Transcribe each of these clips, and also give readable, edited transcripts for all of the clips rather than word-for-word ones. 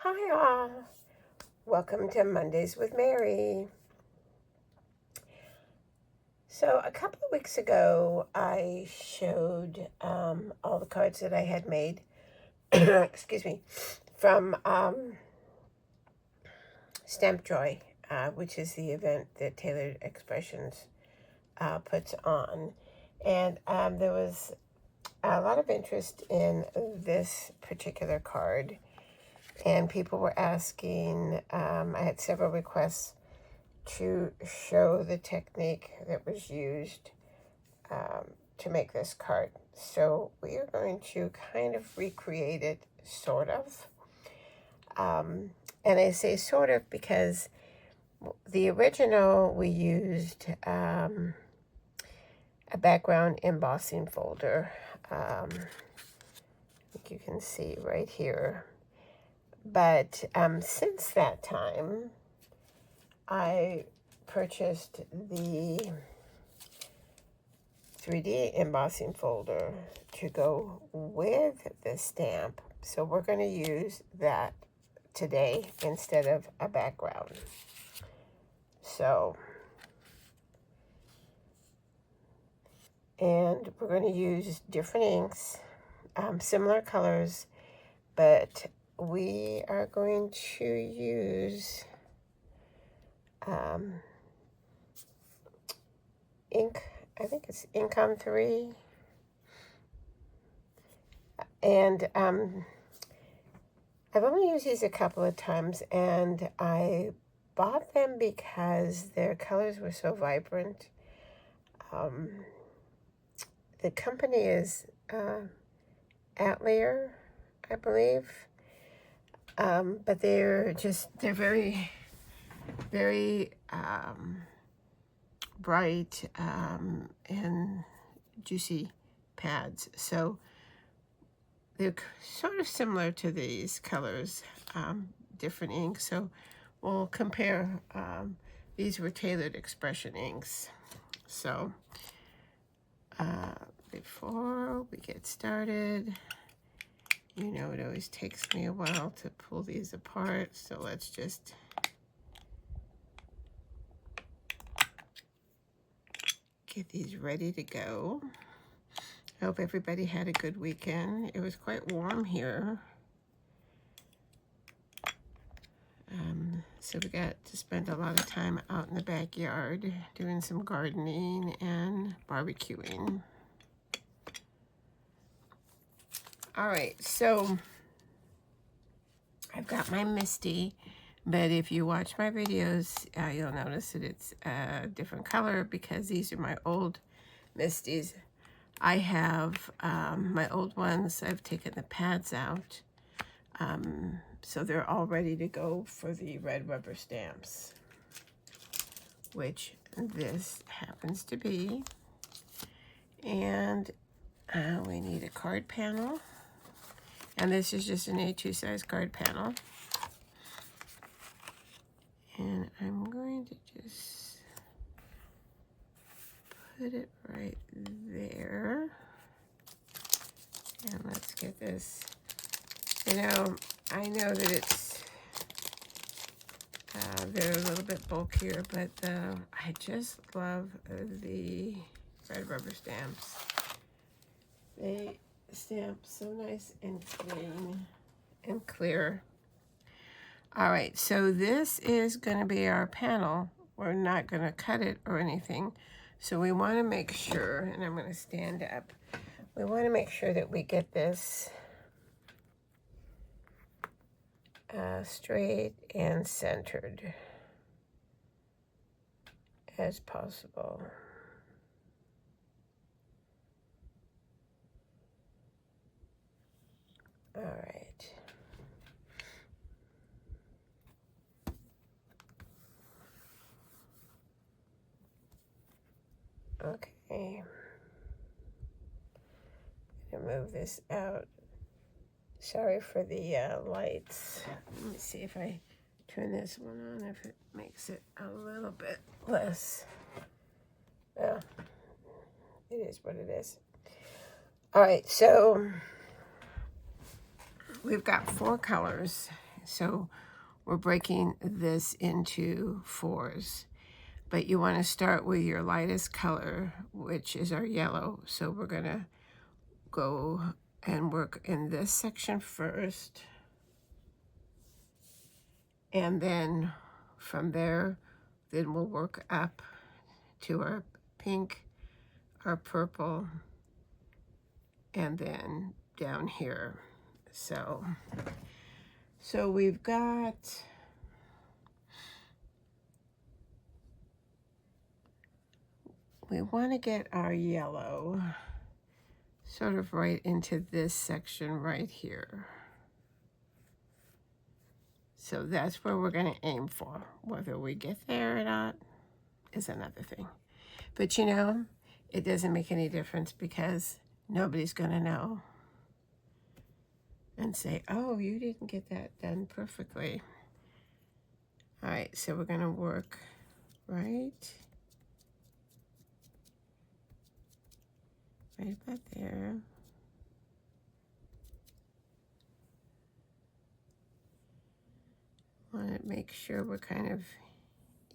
Hi all, welcome to Mondays with Mary. So a couple of weeks ago I showed all the cards that I had made, excuse me, from Stamp Joy, which is the event that Tailored Expressions puts on. And there was a lot of interest in this particular card, and people were asking, I had several requests to show the technique that was used to make this card. So we are going to kind of recreate it, sort of. And I say sort of because the original we used a background embossing folder. I think you can see right here. But since that time, I purchased the 3D embossing folder to go with the stamp. So we're going to use that today instead of a background. So, and we're going to use different inks, similar colors, but we are going to use ink. I think it's Ink on 3. And I've only used these a couple of times, and I bought them because their colors were so vibrant. The company is Atelier, I believe. But they're very, very bright and juicy pads. So they're sort of similar to these colors, different inks. So we'll compare. These were Tailored Expression inks. So before we get started, you know it always takes me a while to pull these apart. So let's just get these ready to go. I hope everybody had a good weekend. It was quite warm here. So we got to spend a lot of time out in the backyard doing some gardening and barbecuing. All right, so I've got my Misty, but if you watch my videos, you'll notice that it's a different color because these are my old Misties. I have my old ones. I've taken the pads out, so they're all ready to go for the red rubber stamps, which this happens to be. And we need a card panel, and this is just an A2 size card panel. And I'm going to just put it right there. And let's get this. You know, I know that it's, they're a little bit bulkier, but I just love the red rubber stamps. They stamp so nice and clean and clear. All right, so this is going to be our panel. We're not going to cut it or anything. So we want to make sure, and I'm going to stand up, we want to make sure that we get this straight and centered as possible. All right. Okay. I'm gonna move this out. Sorry for the lights. Let me see if I turn this one on, if it makes it a little bit less. Well, it is what it is. All right, so we've got 4 colors. So we're breaking this into 4s. But you want to start with your lightest color, which is our yellow. So we're going to go and work in this section first. And then from there, then we'll work up to our pink, our purple, and then down here. So we've got, we want to get our yellow sort of right into this section right here. So that's where we're going to aim for. Whether we get there or not is another thing. But you know, it doesn't make any difference because nobody's going to know and say, oh, you didn't get that done perfectly. All right, so we're going to work right about there. Want to make sure we're kind of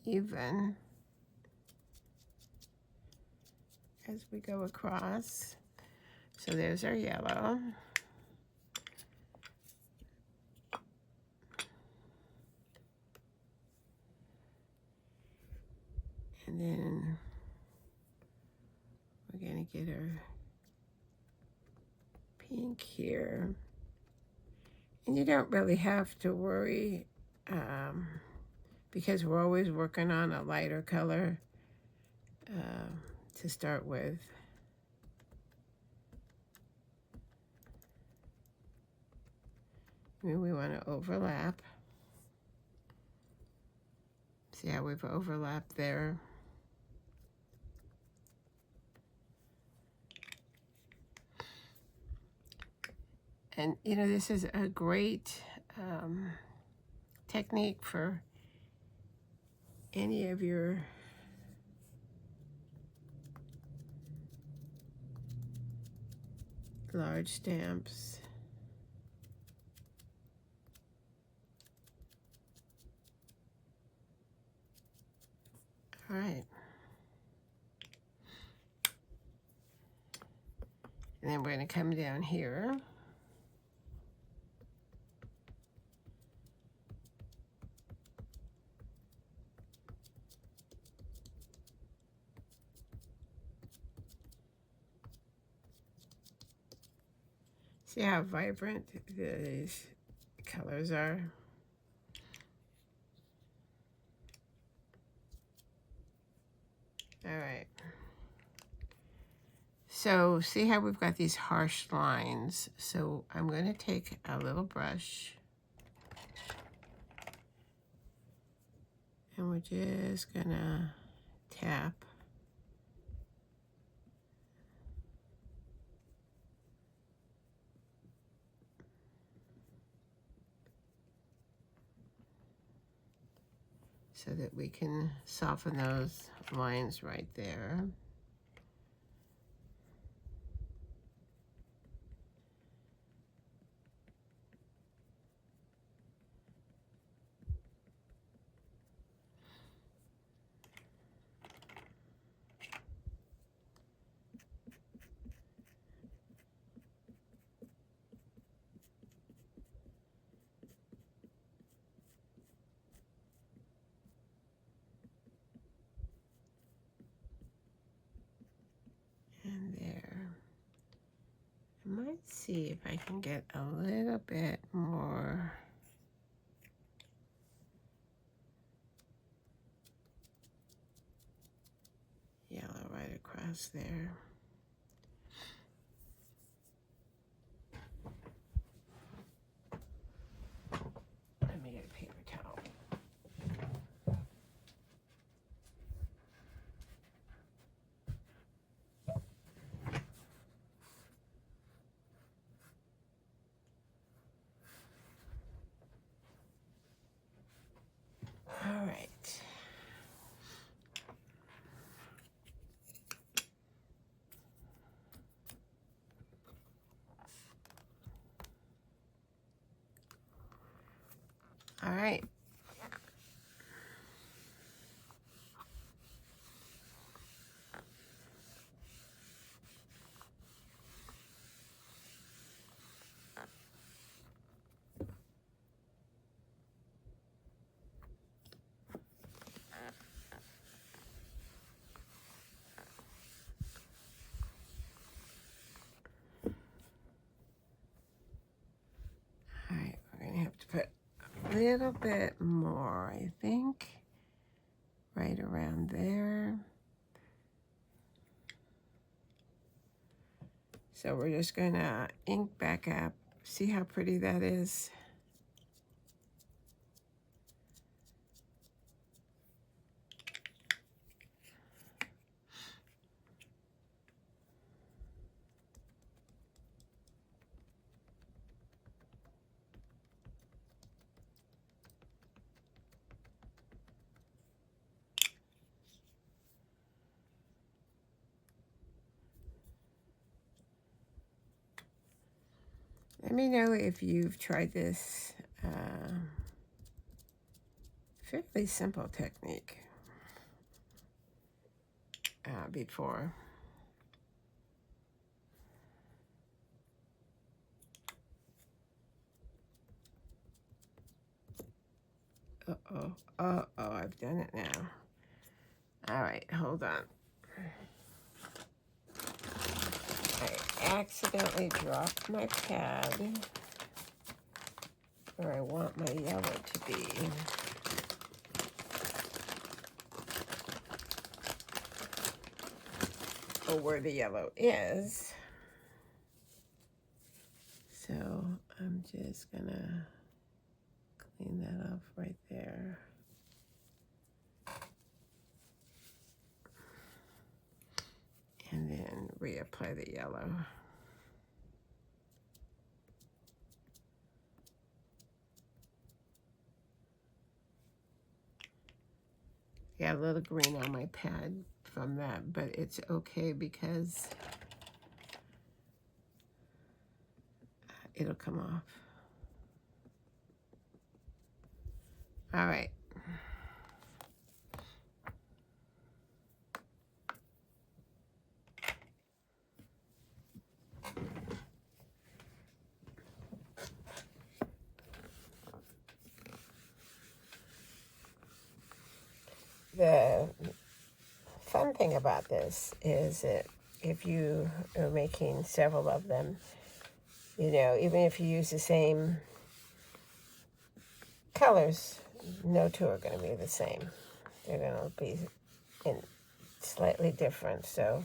even as we go across. So there's our yellow. And then we're going to get our pink here. And you don't really have to worry because we're always working on a lighter color to start with. And we want to overlap. See how we've overlapped there? And you know, this is a great technique for any of your large stamps. All right. And then we're going to come down here. See how vibrant these colors are? All right. So see how we've got these harsh lines? So I'm going to take a little brush and we're just going to tap. So that we can soften those lines right there. And there. I might see if I can get a little bit more yellow right across there. Let me get a paper towel. All right. right. All right, we're gonna have to put a little bit more, I think, right around there. So we're just gonna ink back up. See how pretty that is? Let me know if you've tried this fairly simple technique before. Uh-oh, I've done it now. All right, hold on. I accidentally dropped my pad where I want my yellow to be. Or where the yellow is. So I'm just gonna clean that off right there. And then reapply the yellow. Got a little green on my pad from that, but it's okay because it'll come off. All right. The fun thing about this is that if you are making several of them, you know, even if you use the same colors, no two are going to be the same. They're going to be slightly different. So,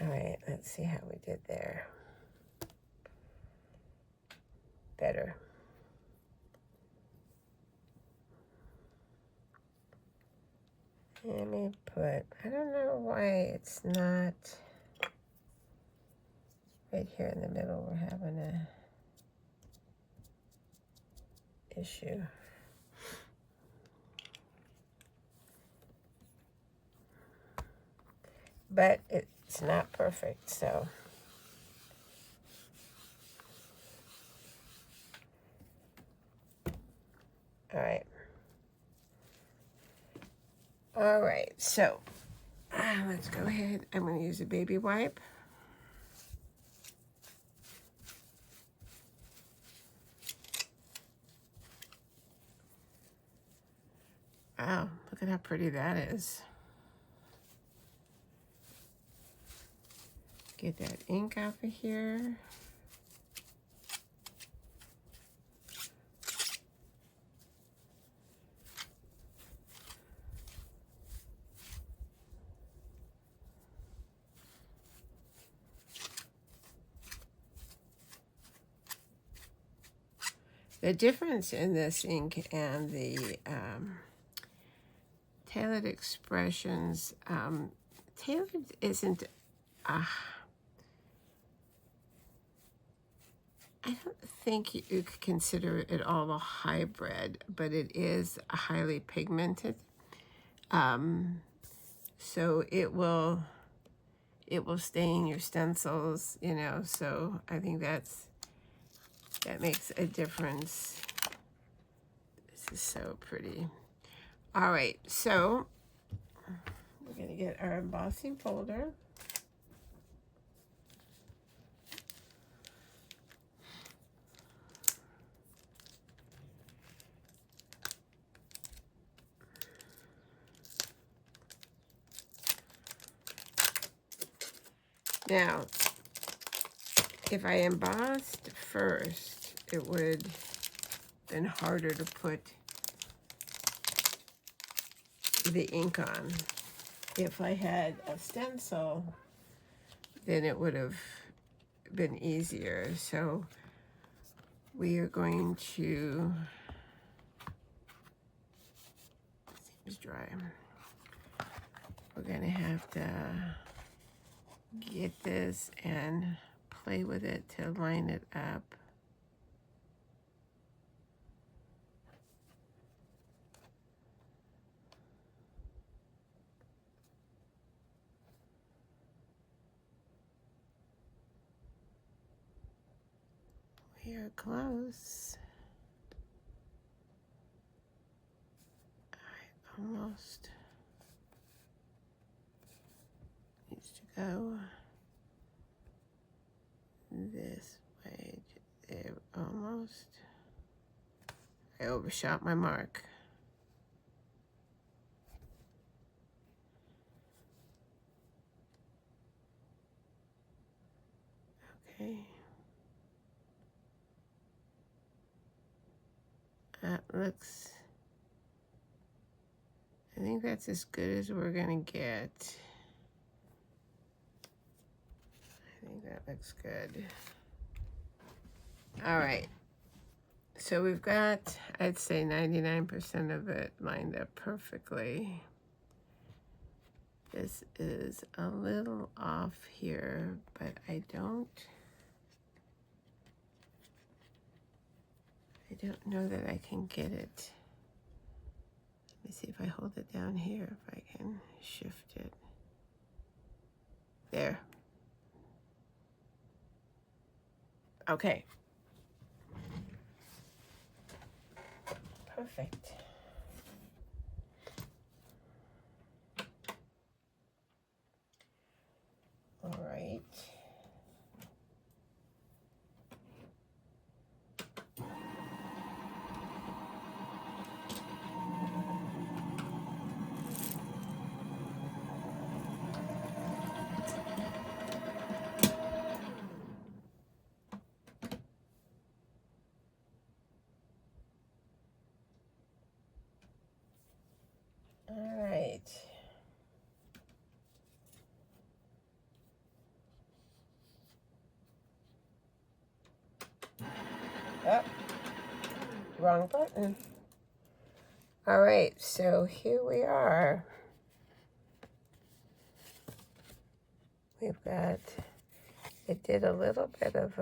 all right, let's see how we did there. Better. Let me put, I don't know why it's not right here in the middle. We're having a issue. But it's not perfect, so. All right. All right, so let's go ahead. I'm going to use a baby wipe. Wow, look at how pretty that is. Get that ink off of here. The difference in this ink and the Tailored Expressions, Tailored isn't, I don't think you could consider it at all a hybrid, but it is highly pigmented. So it will stain your stencils, you know, so I think that makes a difference is so pretty. All right, so we're going to get our embossing folder. Now, if I embossed first, it would have been harder to put the ink on. If I had a stencil, then it would have been easier. So we are going to, seems dry. We're going to have to get this and play with it to line it up. We are close. Almost needs to go this way. There, almost. I overshot my mark. Okay. That looks, I think that's as good as we're gonna get. I think that looks good. All right. So we've got, I'd say 99% of it lined up perfectly. This is a little off here, but I don't know that I can get it. Let me see if I hold it down here, if I can shift it. There. Okay. Perfect. All right. All right. Oh, wrong button. All right, so here we are. We've got, it did a little bit of,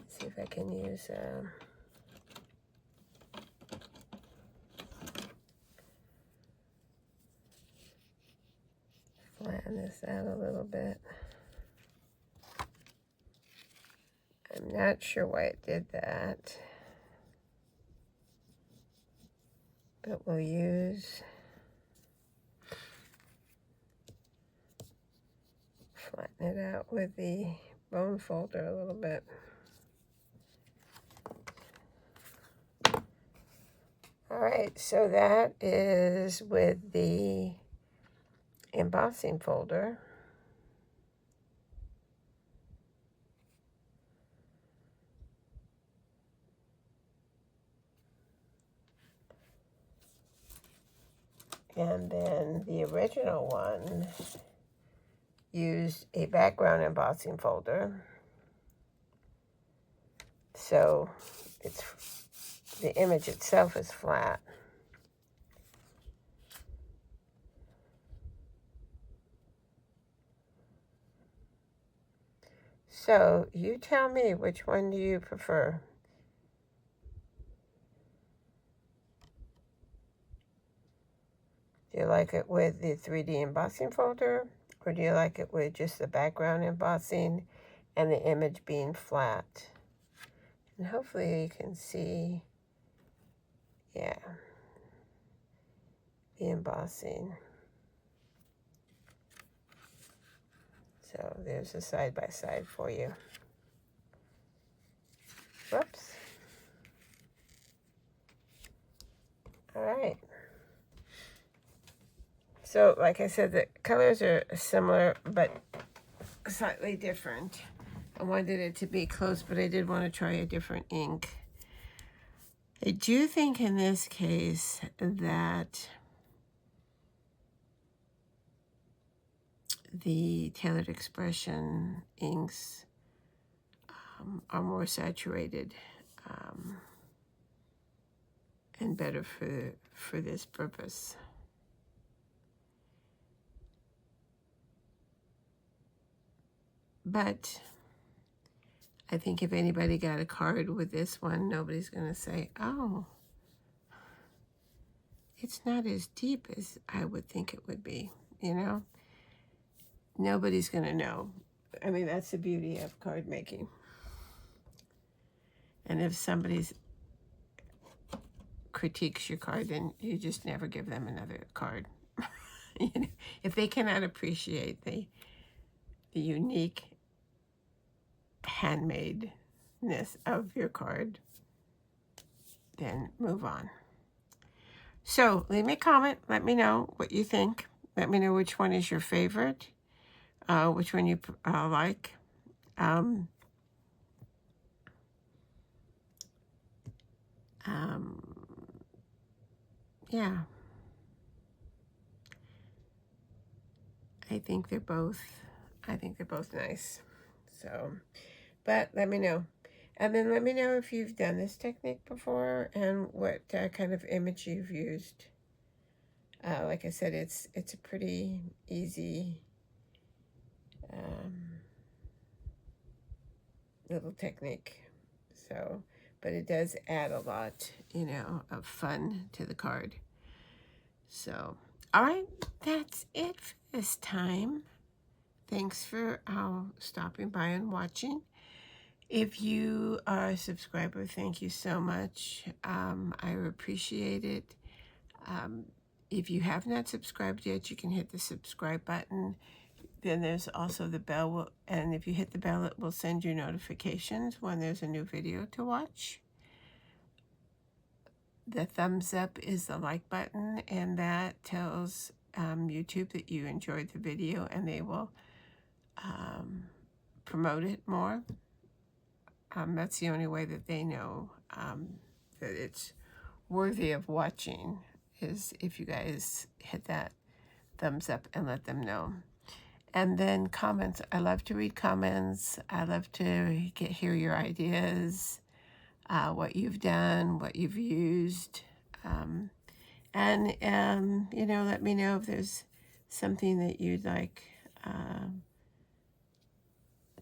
see if I can use, flatten this out a little bit. I'm not sure why it did that, but we'll use, flatten it out with the bone folder a little bit. All right, so that is with the embossing folder. And then the original one used a background embossing folder. So it's, the image itself is flat. So you tell me, which one do you prefer? Do you like it with the 3D embossing folder, or do you like it with just the background embossing and the image being flat. And hopefully you can see, yeah, the embossing. So there's a side-by-side for you. Whoops. All right. So, like I said, the colors are similar, but slightly different. I wanted it to be close, but I did want to try a different ink. I do think in this case that the Tailored Expression inks are more saturated and better for this purpose. But I think if anybody got a card with this one, nobody's going to say, oh, it's not as deep as I would think it would be, you know? Nobody's going to know. I mean, that's the beauty of card making. And if somebody's critiques your card, then you just never give them another card. You know, if they cannot appreciate the unique handmadeness of your card, then move on. So leave me a comment. Let me know what you think. Let me know which one is your favorite, which one you like. Yeah. I think they're both nice. So, but let me know. And then let me know if you've done this technique before and what kind of image you've used. Like I said, it's a pretty easy little technique. So, but it does add a lot, you know, of fun to the card. So, all right, that's it for this time. Thanks for stopping by and watching. If you are a subscriber, thank you so much. I appreciate it. If you have not subscribed yet, you can hit the subscribe button. Then there's also the bell, and if you hit the bell, it will send you notifications when there's a new video to watch. The thumbs up is the like button, and that tells YouTube that you enjoyed the video, and they will promote it more. That's the only way that they know that it's worthy of watching, is if you guys hit that thumbs up and let them know. And then comments. I love to read comments. I love to hear your ideas, what you've done, what you've used. And you know, let me know if there's something that you'd like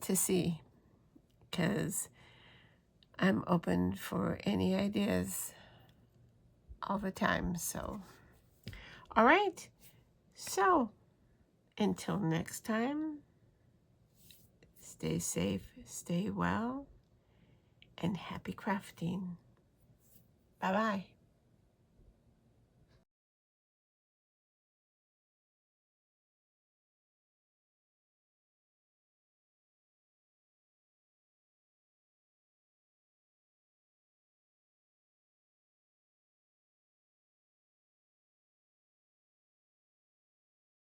to see, because I'm open for any ideas all the time. So, all right. So, until next time, stay safe, stay well, and happy crafting. Bye-bye.